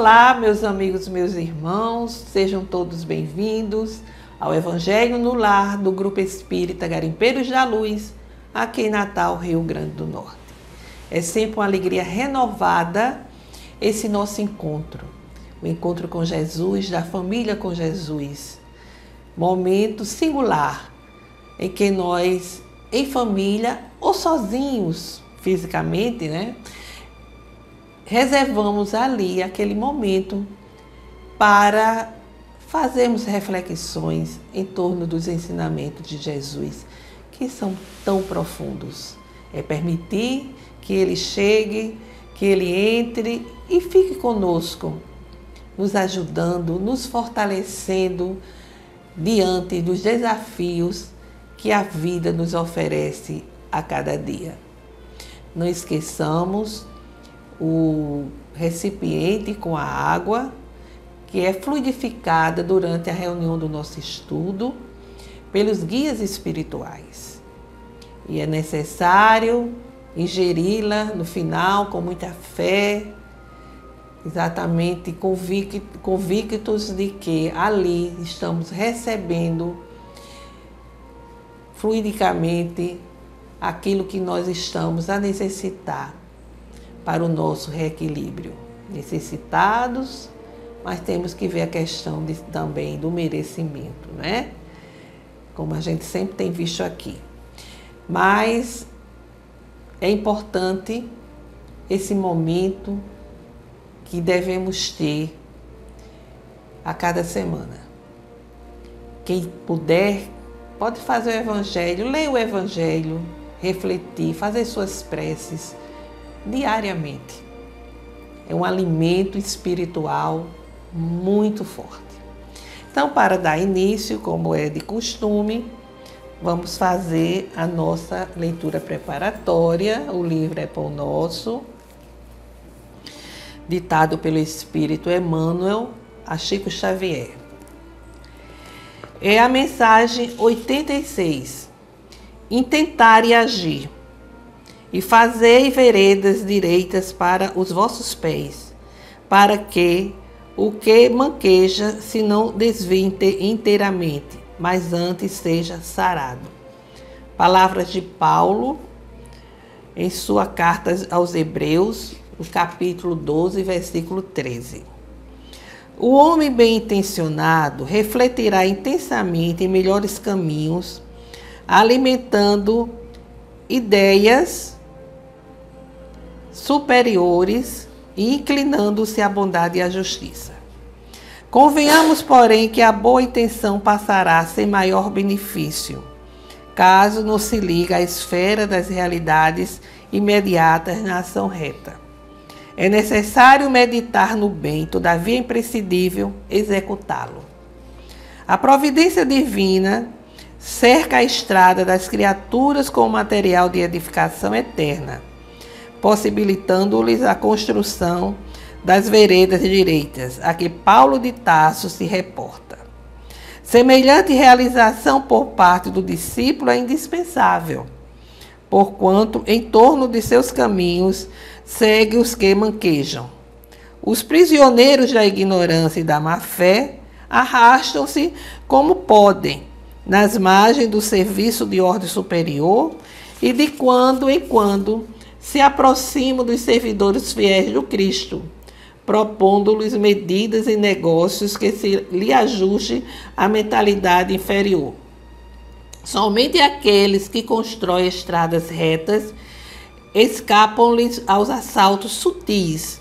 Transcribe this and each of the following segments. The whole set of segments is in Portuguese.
Olá, meus amigos, meus irmãos, sejam todos bem-vindos ao Evangelho no Lar do Grupo Espírita Garimpeiros da Luz, aqui em Natal, Rio Grande do Norte. É sempre uma alegria renovada esse nosso encontro, o encontro com Jesus, da família com Jesus. Momento singular em que nós, em família ou sozinhos fisicamente, reservamos ali aquele momento para fazermos reflexões em torno dos ensinamentos de Jesus, que são tão profundos. É permitir que Ele chegue, que Ele entre e fique conosco, nos ajudando, nos fortalecendo diante dos desafios que a vida nos oferece a cada dia. Não esqueçamos o recipiente com a água, que é fluidificada durante a reunião do nosso estudo pelos guias espirituais. E é necessário ingeri-la no final com muita fé, exatamente convictos de que ali estamos recebendo fluidicamente aquilo que nós estamos a necessitar para o nosso reequilíbrio. Necessitados, mas temos que ver a questão também do merecimento, Como a gente sempre tem visto aqui. Mas é importante esse momento que devemos ter a cada semana. Quem puder, pode fazer o Evangelho, ler o Evangelho, refletir, fazer suas preces diariamente. É um alimento espiritual muito forte. Então, para dar início, como é de costume, vamos fazer a nossa leitura preparatória. O livro é Pão Nosso, ditado pelo Espírito Emmanuel a Chico Xavier. É a mensagem 86. Intentar e agir. E fazei veredas direitas para os vossos pés, para que o que manqueja se não desvie inteiramente, mas antes seja sarado. Palavras de Paulo em sua carta aos Hebreus, no capítulo 12, versículo 13. O homem bem intencionado refletirá intensamente em melhores caminhos, alimentando ideias superiores e inclinando-se à bondade e à justiça. Convenhamos, porém, que a boa intenção passará sem maior benefício, caso não se ligue à esfera das realidades imediatas na ação reta. É necessário meditar no bem, todavia é imprescindível executá-lo. A providência divina cerca a estrada das criaturas com material de edificação eterna, possibilitando-lhes a construção das veredas direitas, a que Paulo de Tarso se reporta. Semelhante realização por parte do discípulo é indispensável, porquanto em torno de seus caminhos segue os que manquejam. Os prisioneiros da ignorância e da má-fé arrastam-se como podem nas margens do serviço de ordem superior e de quando em quando se aproximam dos servidores fiéis do Cristo, propondo-lhes medidas e negócios que se lhe ajuste à mentalidade inferior. Somente aqueles que constroem estradas retas escapam-lhes aos assaltos sutis,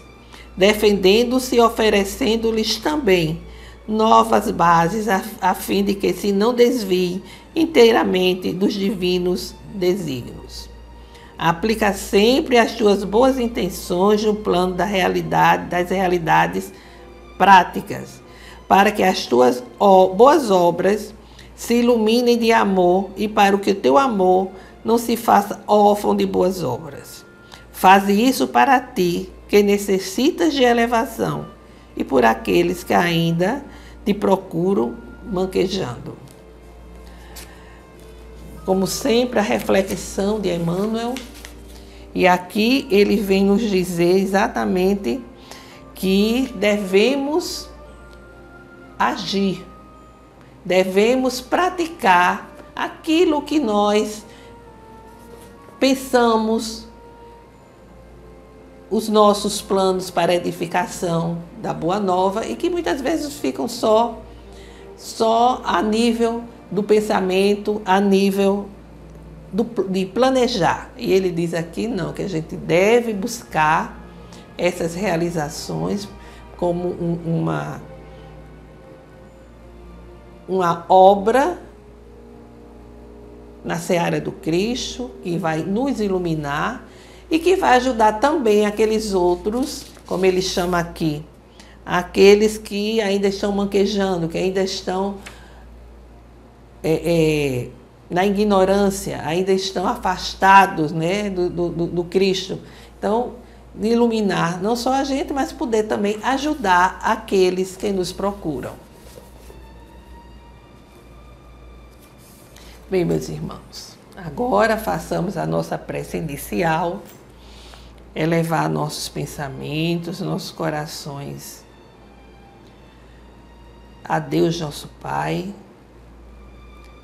defendendo-se e oferecendo-lhes também novas bases a fim de que se não desviem inteiramente dos divinos desígnios. Aplica sempre as tuas boas intenções no plano das realidades práticas, para que as tuas boas obras se iluminem de amor e para que o teu amor não se faça órfão de boas obras. Faze isso para ti, que necessitas de elevação, e por aqueles que ainda te procuram manquejando. Como sempre, a reflexão de Emmanuel, e aqui ele vem nos dizer exatamente que que devemos agir, devemos praticar aquilo que nós pensamos, os nossos planos para a edificação da Boa Nova e que muitas vezes ficam só a nível do pensamento, a nível de planejar. E ele diz aqui não, que a gente deve buscar essas realizações como uma obra na seara do Cristo, que vai nos iluminar e que vai ajudar também aqueles outros, como ele chama aqui, aqueles que ainda estão manquejando, que ainda estão na ignorância, ainda estão afastados, né, do Cristo. Então, iluminar não só a gente, mas poder também ajudar aqueles que nos procuram. Bem, meus irmãos, agora façamos a nossa prece inicial, elevar nossos pensamentos, nossos corações a Deus nosso Pai,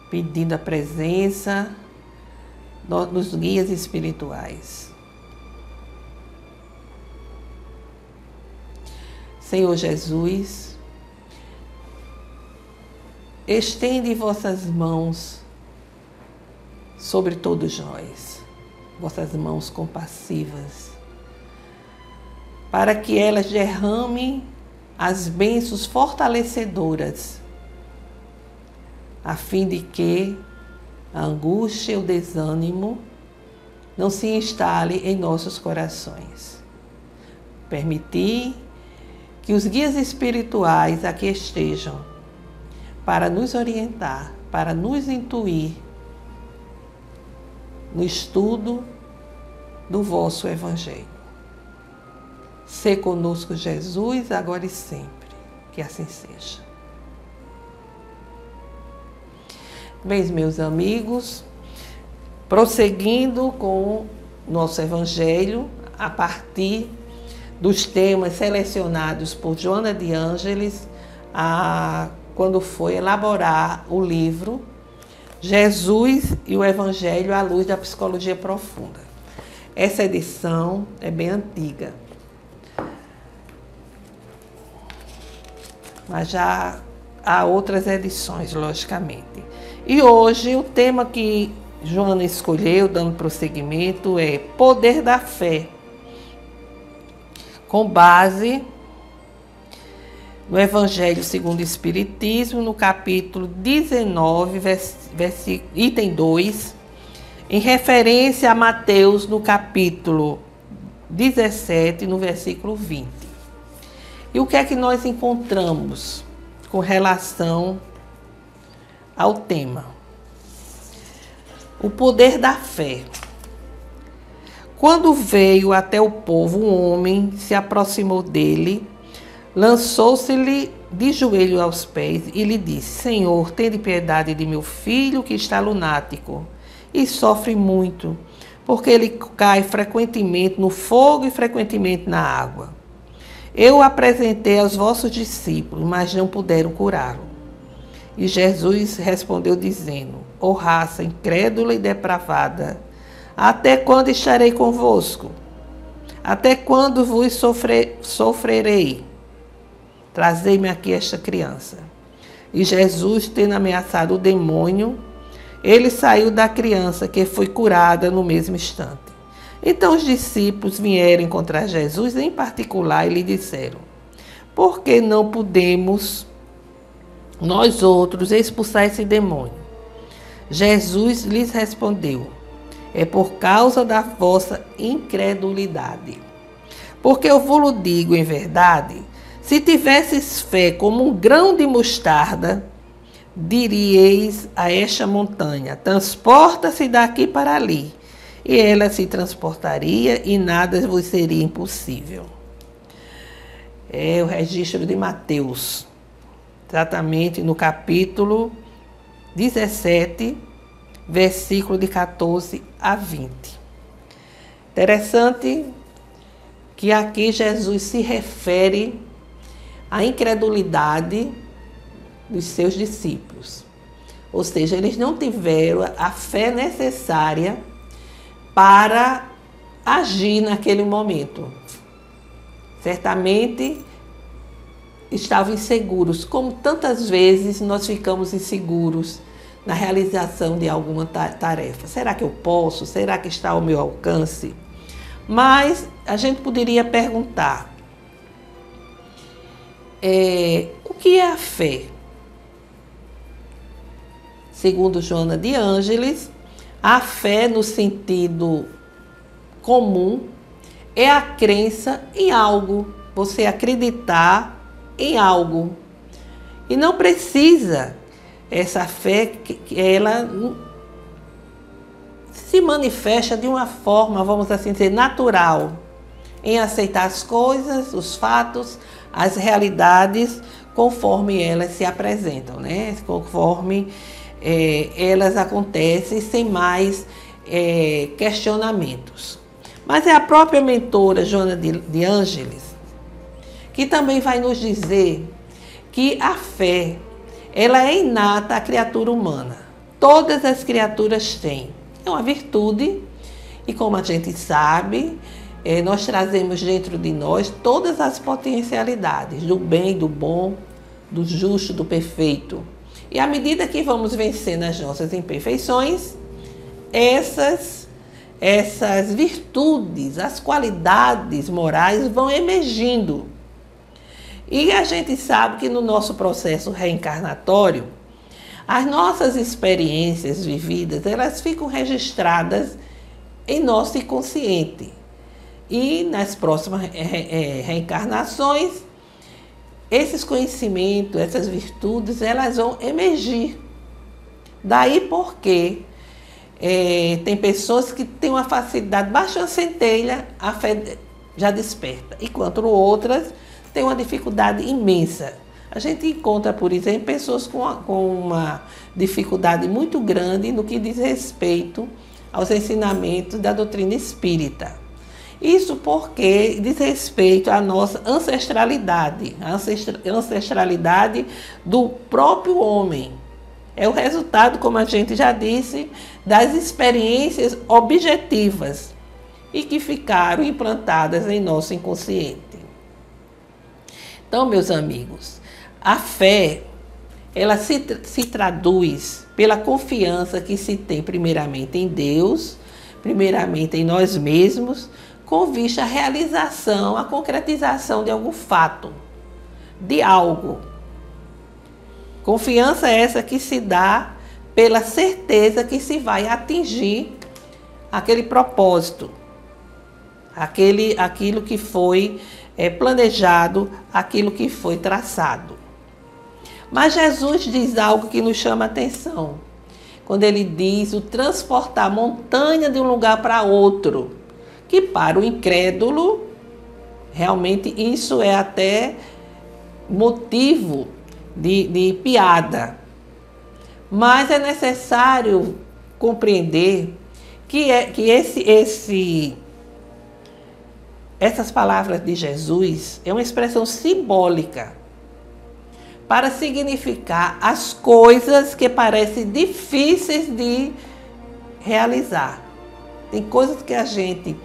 pedindo a presença dos guias espirituais. Senhor Jesus, estende vossas mãos sobre todos nós, vossas mãos compassivas, para que elas derramem as bênçãos fortalecedoras, a fim de que a angústia e o desânimo não se instale em nossos corações. Permitir que os guias espirituais aqui estejam para nos orientar, para nos intuir no estudo do vosso Evangelho. Sê conosco, Jesus, agora e sempre. Que assim seja. Bem, meus amigos, prosseguindo com nosso Evangelho, a partir dos temas selecionados por Joana de Ângeles, quando foi elaborar o livro Jesus e o Evangelho à luz da psicologia profunda. Essa edição é bem antiga, mas já há outras edições, logicamente. E hoje o tema que Joana escolheu, dando prosseguimento, é Poder da Fé, com base no Evangelho segundo o Espiritismo, no capítulo 19, item 2, em referência a Mateus, no capítulo 17, no versículo 20. E o que é que nós encontramos com relação ao tema? O poder da fé. Quando veio até o povo um homem, se aproximou dele, lançou-se-lhe de joelho aos pés e lhe disse: Senhor, tende piedade de meu filho que está lunático e sofre muito, porque ele cai frequentemente no fogo e frequentemente na água. Eu o apresentei aos vossos discípulos, mas não puderam curá-lo. E Jesus respondeu dizendo: Ó raça incrédula e depravada, até quando estarei convosco? Até quando vos sofrerei? Trazei-me aqui esta criança. E Jesus, tendo ameaçado o demônio, ele saiu da criança, que foi curada no mesmo instante. Então os discípulos vieram encontrar Jesus em particular e lhe disseram: Por que não podemos nós outros expulsar esse demônio? Jesus lhes respondeu: É por causa da vossa incredulidade. Porque eu vos digo em verdade, se tivesses fé como um grão de mostarda, diríeis a esta montanha: transporta-se daqui para ali, e ela se transportaria e nada vos seria impossível. É o registro de Mateus, exatamente no capítulo 17, versículo de 14 a 20. Interessante que aqui Jesus se refere à incredulidade dos seus discípulos. Ou seja, eles não tiveram a fé necessária para agir naquele momento. Certamente estavam inseguros, como tantas vezes nós ficamos inseguros na realização de alguma tarefa. Será que eu posso? Será que está ao meu alcance? Mas a gente poderia perguntar, o que é a fé? Segundo Joana de Ângeles, a fé no sentido comum é a crença em algo, você acreditar em algo. E não precisa essa fé que ela se manifesta de uma forma, vamos assim dizer, natural, em aceitar as coisas, os fatos, as realidades, conforme elas se apresentam, né? Conforme elas acontecem, sem mais questionamentos. Mas é a própria mentora Joana de Ângeles que também vai nos dizer que a fé, ela é inata à criatura humana. Todas as criaturas têm. É uma virtude e, como a gente sabe, nós trazemos dentro de nós todas as potencialidades do bem, do bom, do justo, do perfeito. E à medida que vamos vencendo as nossas imperfeições, essas virtudes, as qualidades morais vão emergindo. E a gente sabe que no nosso processo reencarnatório, as nossas experiências vividas, elas ficam registradas em nosso inconsciente. E nas próximas reencarnações, esses conhecimentos, essas virtudes, elas vão emergir. Daí porque tem pessoas que têm uma facilidade, baixa uma centelha, a fé já desperta. Enquanto outras têm uma dificuldade imensa. A gente encontra, por exemplo, pessoas com uma dificuldade muito grande no que diz respeito aos ensinamentos da doutrina espírita. Isso porque diz respeito à nossa ancestralidade, a ancestralidade do próprio homem. É o resultado, como a gente já disse, das experiências objetivas e que ficaram implantadas em nosso inconsciente. Então, meus amigos, a fé, ela se traduz pela confiança que se tem primeiramente em Deus, primeiramente em nós mesmos, com vista à realização, à concretização de algum fato, de algo. Confiança essa que se dá pela certeza que se vai atingir aquele propósito, aquilo que foi planejado, aquilo que foi traçado. Mas Jesus diz algo que nos chama a atenção, quando ele diz o transportar montanha de um lugar para outro, que para o incrédulo, realmente isso é até motivo de piada. Mas é necessário compreender que essas palavras de Jesus é uma expressão simbólica para significar as coisas que parecem difíceis de realizar. Tem coisas que a gente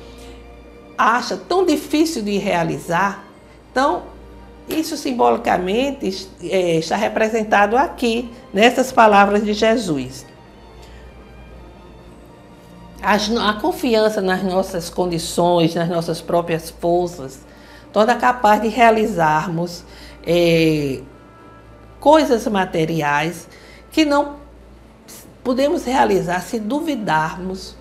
acha tão difícil de realizar. Então, isso simbolicamente está representado aqui, nessas palavras de Jesus. A confiança nas nossas condições, nas nossas próprias forças, torna capaz de realizarmos coisas materiais que não podemos realizar se duvidarmos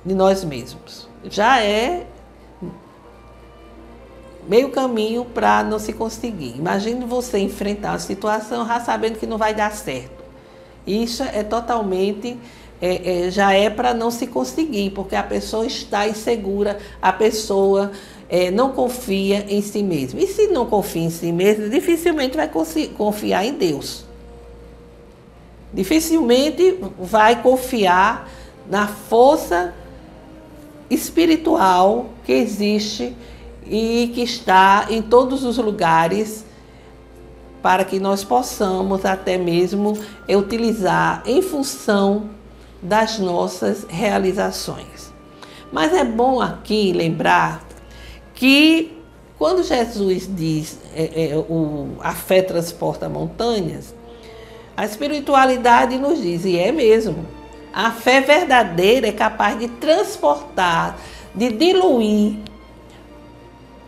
de nós mesmos. Já é meio caminho para não se conseguir. Imagine você enfrentar uma situação já sabendo que não vai dar certo. Isso é totalmente, já é para não se conseguir, porque a pessoa está insegura, a pessoa não confia em si mesma. E se não confia em si mesma, dificilmente vai confiar em Deus. Dificilmente vai confiar na força espiritual que existe e que está em todos os lugares para que nós possamos até mesmo utilizar em função das nossas realizações. Mas é bom aqui lembrar que quando Jesus diz a fé transporta montanhas, a espiritualidade nos diz, e é mesmo, a fé verdadeira é capaz de transportar, de diluir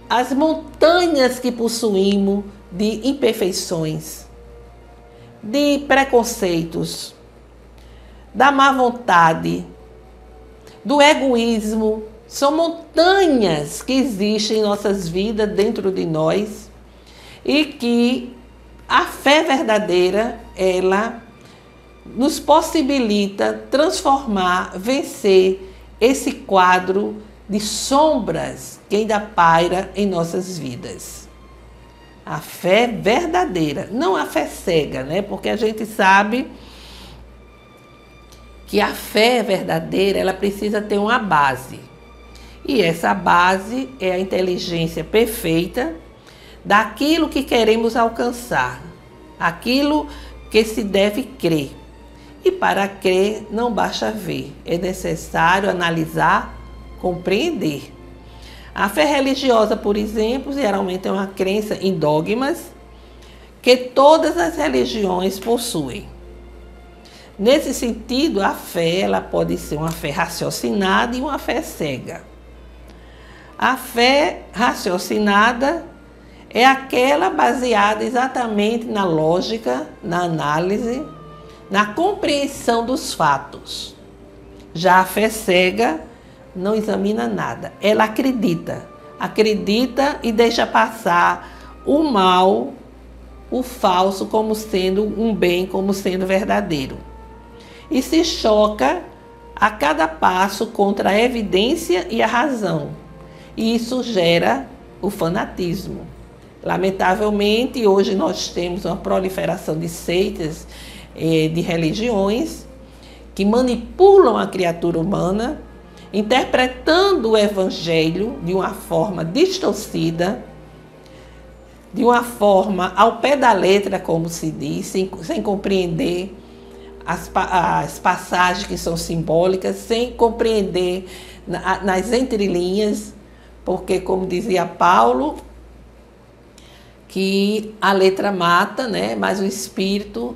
as montanhas que possuímos de imperfeições, de preconceitos, da má vontade, do egoísmo. São montanhas que existem em nossas vidas, dentro de nós, e que a fé verdadeira, ela nos possibilita transformar, vencer esse quadro de sombras que ainda paira em nossas vidas. A fé verdadeira, não a fé cega, né? Porque a gente sabe que a fé verdadeira, ela precisa ter uma base. E essa base é a inteligência perfeita daquilo que queremos alcançar, aquilo que se deve crer. E para crer não basta ver, é necessário analisar, compreender. A fé religiosa, por exemplo, geralmente é uma crença em dogmas que todas as religiões possuem. Nesse sentido, a fé ela pode ser uma fé raciocinada e uma fé cega. A fé raciocinada é aquela baseada exatamente na lógica, na análise, na compreensão dos fatos. Já a fé cega não examina nada, ela acredita e deixa passar o mal, o falso como sendo um bem, como sendo verdadeiro. E se choca a cada passo contra a evidência e a razão. E isso gera o fanatismo. Lamentavelmente, hoje nós temos uma proliferação de seitas, de religiões, que manipulam a criatura humana, interpretando o evangelho de uma forma distorcida, de uma forma ao pé da letra, como se diz, sem compreender as passagens que são simbólicas, sem compreender nas entrelinhas, porque, como dizia Paulo, que a letra mata, né, mas o espírito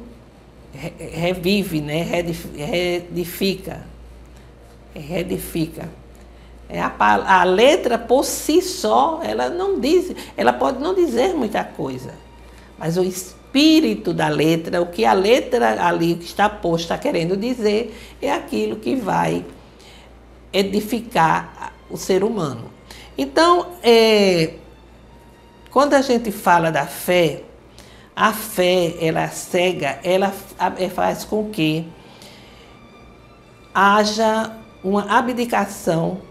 revive, né, reedifica. A letra por si só, ela pode não dizer muita coisa, mas o espírito da letra, o que a letra ali que está posta está querendo dizer, é aquilo que vai edificar o ser humano. Então, quando a gente fala da fé, a fé, ela cega, ela faz com que haja uma abdicação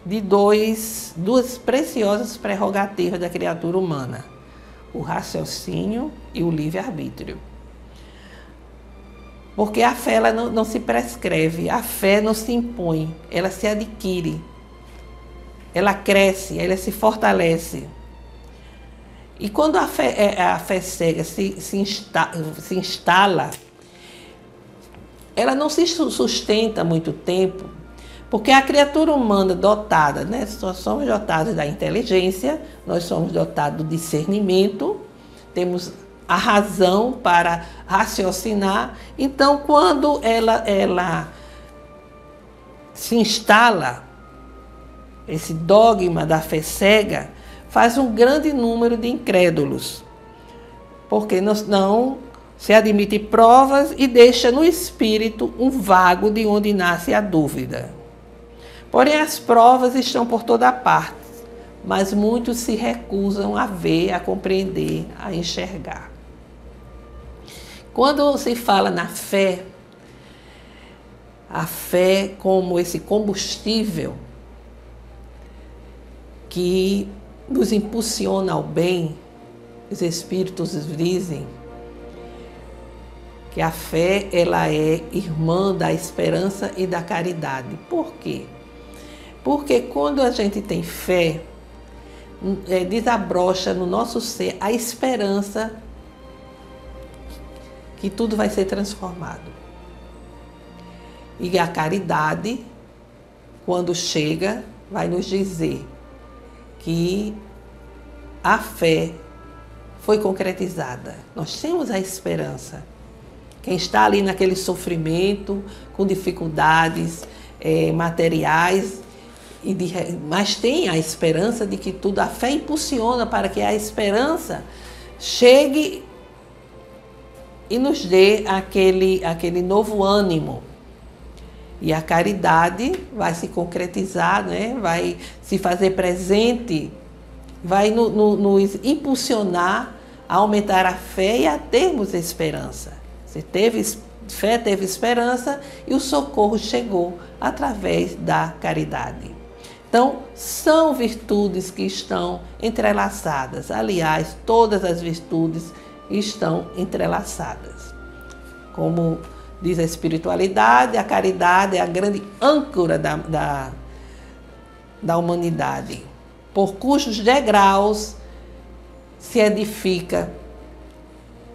de duas preciosas prerrogativas da criatura humana, o raciocínio e o livre-arbítrio. Porque a fé ela não se prescreve, a fé não se impõe, ela se adquire, ela cresce, ela se fortalece. E quando a fé cega se instala, ela não se sustenta muito tempo, porque a criatura humana dotada, né, nós somos dotados da inteligência, nós somos dotados do discernimento, temos a razão para raciocinar. Então, quando ela se instala, esse dogma da fé cega faz um grande número de incrédulos, porque não se admite provas e deixa no espírito um vago de onde nasce a dúvida. Porém, as provas estão por toda parte, mas muitos se recusam a ver, a compreender, a enxergar. Quando se fala na fé, a fé como esse combustível que nos impulsiona ao bem, os espíritos dizem que a fé ela é irmã da esperança e da caridade. Por quê? Porque quando a gente tem fé, desabrocha no nosso ser a esperança que tudo vai ser transformado. E a caridade, quando chega, vai nos dizer que a fé foi concretizada. Nós temos a esperança. Quem está ali naquele sofrimento, com dificuldades materiais, mas tem a esperança de que tudo, a fé impulsiona para que a esperança chegue e nos dê aquele novo ânimo. E a caridade vai se concretizar, né? Vai se fazer presente, vai nos impulsionar a aumentar a fé e a termos esperança. Você teve fé, teve esperança e o socorro chegou através da caridade. Então, são virtudes que estão entrelaçadas. Aliás, todas as virtudes estão entrelaçadas. Como diz a espiritualidade, a caridade é a grande âncora da humanidade, por cujos degraus se edifica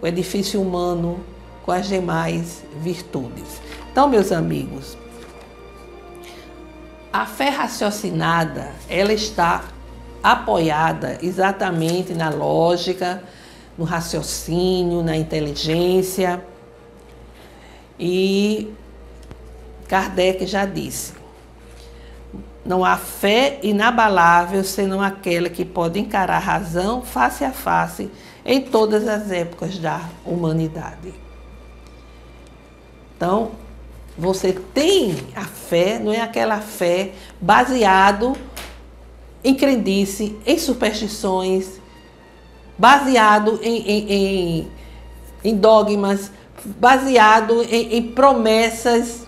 o edifício humano com as demais virtudes. Então, meus amigos, a fé raciocinada, ela está apoiada exatamente na lógica, no raciocínio, na inteligência. E Kardec já disse: não há fé inabalável senão aquela que pode encarar a razão face a face em todas as épocas da humanidade. Então, você tem a fé, não é aquela fé baseado em crendice, em superstições, baseado em dogmas, baseado em promessas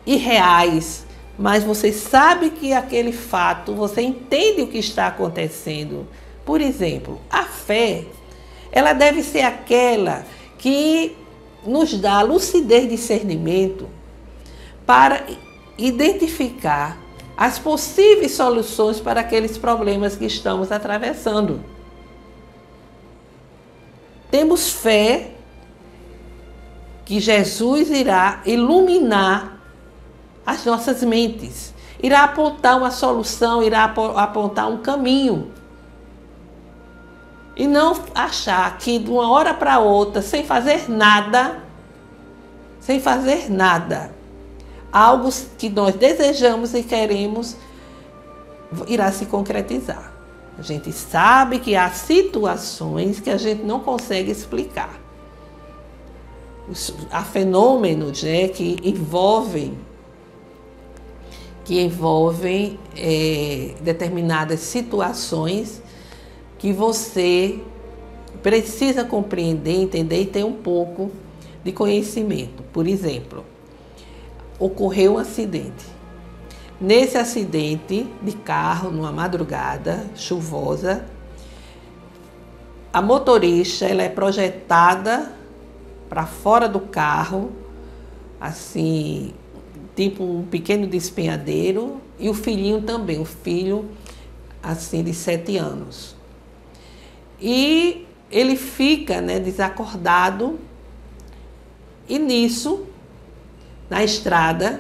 irreais. Mas você sabe que aquele fato, você entende o que está acontecendo. Por exemplo, a fé, ela deve ser aquela que nos dá lucidez e discernimento para identificar as possíveis soluções para aqueles problemas que estamos atravessando. Temos fé que Jesus irá iluminar as nossas mentes, irá apontar uma solução, irá apontar um caminho. E não achar que de uma hora para outra, sem fazer nada, algo que nós desejamos e queremos irá se concretizar. A gente sabe que há situações que a gente não consegue explicar. Há fenômenos, né, que envolvem determinadas situações que você precisa compreender, entender e ter um pouco de conhecimento. Por exemplo, ocorreu um acidente. Nesse acidente de carro, numa madrugada chuvosa, a motorista ela é projetada para fora do carro, assim, tipo um pequeno despenhadeiro, e o filhinho também, o filho assim de 7 anos. E ele fica, né, desacordado, e nisso, na estrada,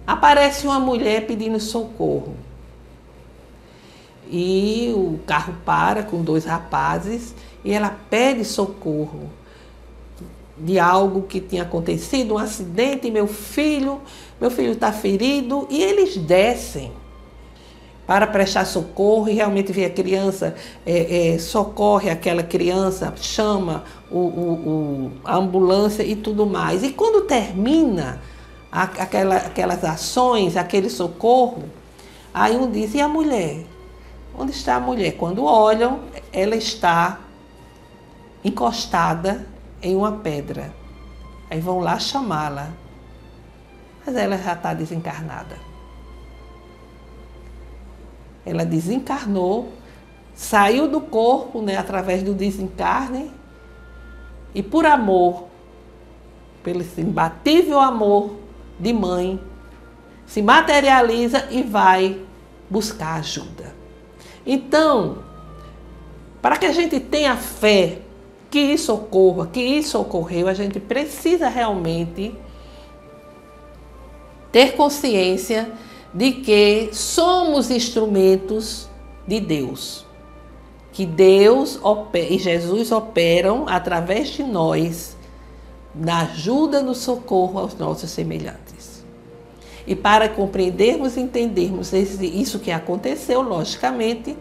aparece uma mulher pedindo socorro. E o carro para com 2 rapazes e ela pede socorro de algo que tinha acontecido, um acidente, meu filho está ferido, e eles descem para prestar socorro e realmente vê a criança, socorre aquela criança, chama a ambulância e tudo mais. E quando termina aquelas ações, aquele socorro, aí um diz: e a mulher? Onde está a mulher? Quando olham, ela está encostada em uma pedra. Aí vão lá chamá-la, mas ela já está desencarnada. Ela desencarnou, saiu do corpo, né, através do desencarne, e por amor, pelo imbatível amor de mãe, se materializa e vai buscar ajuda. Então, para que a gente tenha fé que isso ocorra, que isso ocorreu, a gente precisa realmente ter consciência de que somos instrumentos de Deus. Que Deus e Jesus operam através de nós na ajuda, no socorro aos nossos semelhantes. E para compreendermos e entendermos isso que aconteceu, logicamente,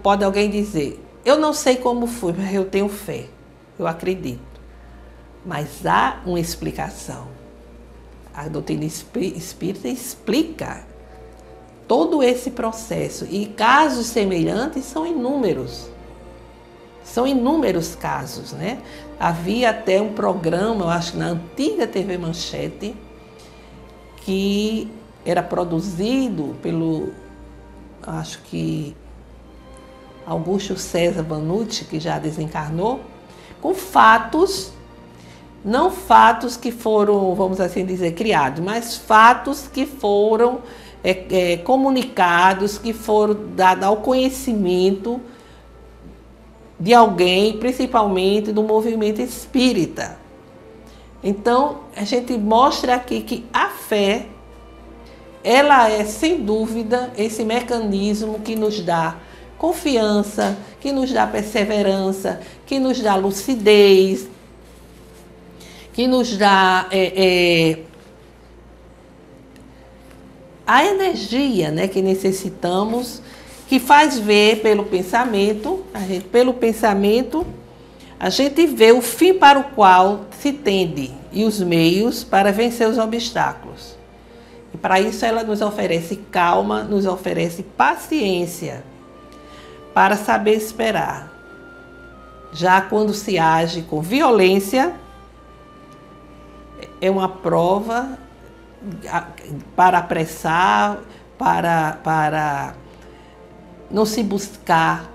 pode alguém dizer, eu não sei como foi, mas eu tenho fé, eu acredito. Mas há uma explicação. A doutrina espírita explica todo esse processo. E casos semelhantes são inúmeros. São inúmeros casos, né? Havia até um programa, eu acho que na antiga TV Manchete, que era produzido pelo, acho que, Augusto César Vanucci, que já desencarnou, com fatos, não fatos que foram, vamos assim dizer, criados, mas fatos que foram comunicados, que foram dados ao conhecimento de alguém, principalmente do movimento espírita. Então, a gente mostra aqui que a fé, ela é, sem dúvida, esse mecanismo que nos dá confiança, que nos dá perseverança, que nos dá lucidez, que nos dá a energia, né, que necessitamos, que faz ver pelo pensamento, a gente vê o fim para o qual se tende e os meios para vencer os obstáculos. E para isso ela nos oferece calma, nos oferece paciência para saber esperar. Já quando se age com violência, é uma prova para apressar, para não se buscar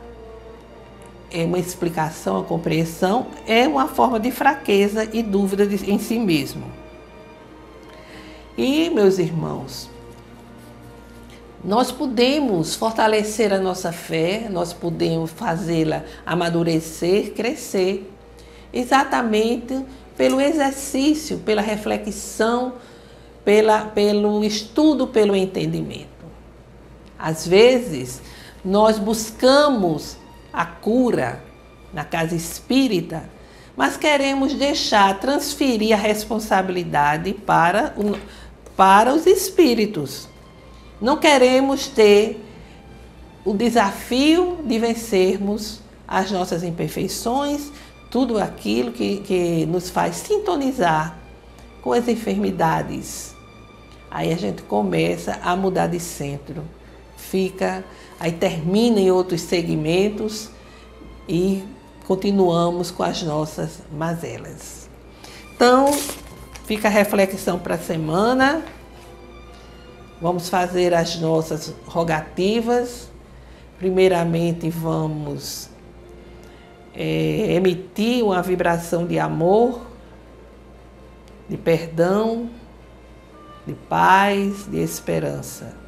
uma explicação, a compreensão, é uma forma de fraqueza e dúvida em si mesmo. E, meus irmãos, nós podemos fortalecer a nossa fé, nós podemos fazê-la amadurecer, crescer, exatamente pelo exercício, pela reflexão, pelo estudo, pelo entendimento. Às vezes, nós buscamos a cura na casa espírita, mas queremos transferir a responsabilidade para os espíritos. Não queremos ter o desafio de vencermos as nossas imperfeições, tudo aquilo que nos faz sintonizar com as enfermidades. Aí a gente começa a mudar de centro, aí termina em outros segmentos e continuamos com as nossas mazelas. Então, fica a reflexão para a semana. Vamos fazer as nossas rogativas. Primeiramente, vamos emitir uma vibração de amor, de perdão, de paz, de esperança.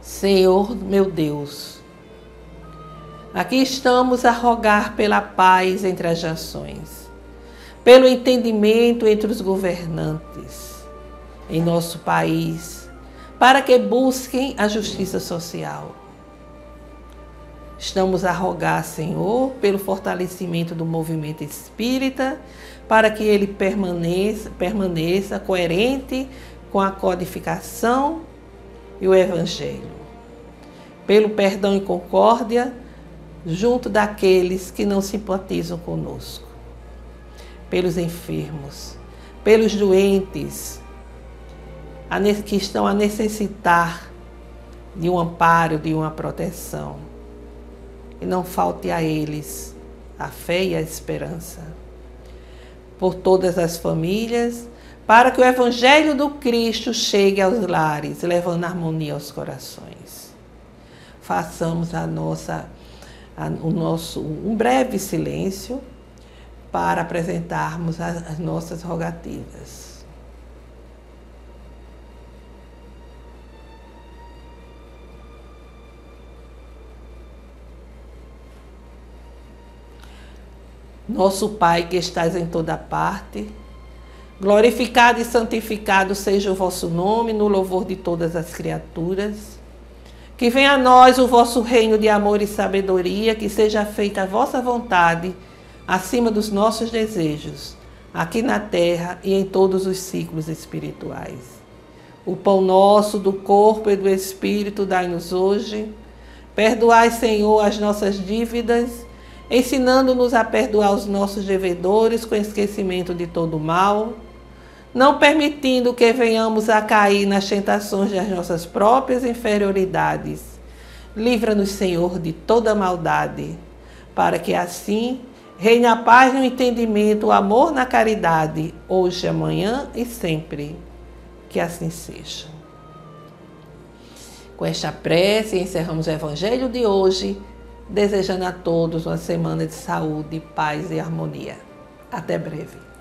Senhor, meu Deus, aqui estamos a rogar pela paz entre as nações, pelo entendimento entre os governantes em nosso país, para que busquem a justiça social. Estamos a rogar, Senhor, pelo fortalecimento do movimento espírita, para que ele permaneça coerente com a codificação e o Evangelho. Pelo perdão e concórdia junto daqueles que não simpatizam conosco. Pelos enfermos, pelos doentes, que estão a necessitar de um amparo, de uma proteção. E não falte a eles a fé e a esperança. Por todas as famílias, para que o Evangelho do Cristo chegue aos lares, levando harmonia aos corações. Façamos um breve silêncio para apresentarmos as nossas rogativas. Nosso Pai que estás em toda parte, glorificado e santificado seja o vosso nome no louvor de todas as criaturas. Que venha a nós o vosso reino de amor e sabedoria, que seja feita a vossa vontade acima dos nossos desejos, aqui na terra e em todos os ciclos espirituais. O pão nosso do corpo e do espírito dai-nos hoje. Perdoai, Senhor, as nossas dívidas, ensinando-nos a perdoar os nossos devedores com esquecimento de todo o mal, não permitindo que venhamos a cair nas tentações das nossas próprias inferioridades. Livra-nos, Senhor, de toda maldade, para que assim reine a paz no entendimento, o amor na caridade, hoje, amanhã e sempre. Que assim seja. Com esta prece, encerramos o Evangelho de hoje, desejando a todos uma semana de saúde, paz e harmonia. Até breve.